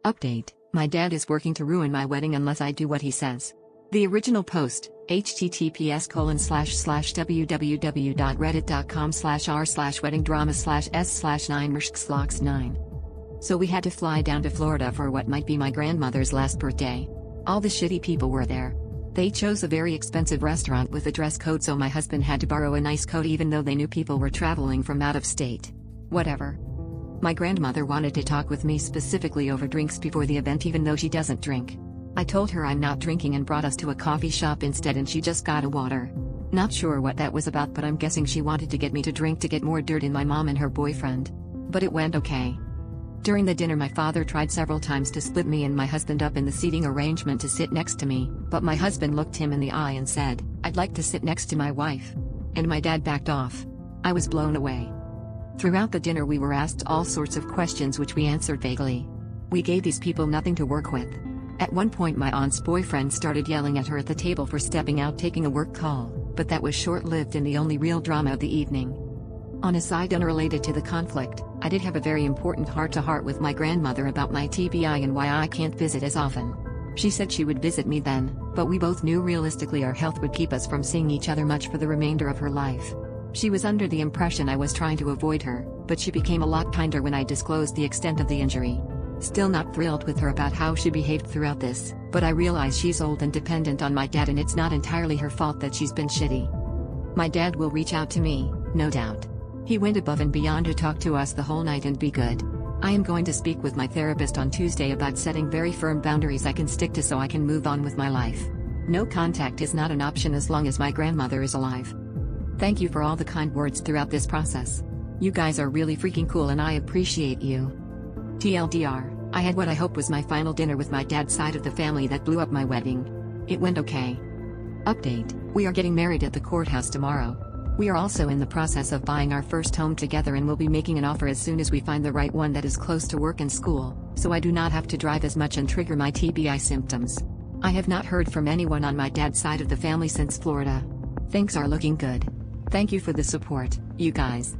Update: my dad is working to ruin my wedding unless I do what he says. The original post, https://www.reddit.com/r/weddingdrama/s/9 So we had to fly down to Florida for what might be my grandmother's last birthday. All the shitty people were there. They chose a very expensive restaurant with a dress code, so my husband had to borrow a nice coat even though they knew people were traveling from out of state. Whatever. My grandmother wanted to talk with me specifically over drinks before the event even though she doesn't drink. I told her I'm not drinking and brought us to a coffee shop instead, and she just got a water. Not sure what that was about, but I'm guessing she wanted to get me to drink to get more dirt in my mom and her boyfriend. But it went okay. During the dinner my father tried several times to split me and my husband up in the seating arrangement to sit next to me, but my husband looked him in the eye and said, "I'd like to sit next to my wife." And my dad backed off. I was blown away. Throughout the dinner we were asked all sorts of questions which we answered vaguely. We gave these people nothing to work with. At one point my aunt's boyfriend started yelling at her at the table for stepping out taking a work call, but that was short-lived and the only real drama of the evening. On a side unrelated to the conflict, I did have a very important heart-to-heart with my grandmother about my TBI and why I can't visit as often. She said she would visit me then, but we both knew realistically our health would keep us from seeing each other much for the remainder of her life. She was under the impression I was trying to avoid her, but she became a lot kinder when I disclosed the extent of the injury. Still not thrilled with her about how she behaved throughout this, but I realize she's old and dependent on my dad and it's not entirely her fault that she's been shitty. My dad will reach out to me, no doubt. He went above and beyond to talk to us the whole night and be good. I am going to speak with my therapist on Tuesday about setting very firm boundaries I can stick to so I can move on with my life. No contact is not an option as long as my grandmother is alive. Thank you for all the kind words throughout this process. You guys are really freaking cool and I appreciate you. TLDR, I had what I hope was my final dinner with my dad's side of the family that blew up my wedding. It went okay. Update: we are getting married at the courthouse tomorrow. We are also in the process of buying our first home together and will be making an offer as soon as we find the right one that is close to work and school, so I do not have to drive as much and trigger my TBI symptoms. I have not heard from anyone on my dad's side of the family since Florida. Things are looking good. Thank you for the support, you guys.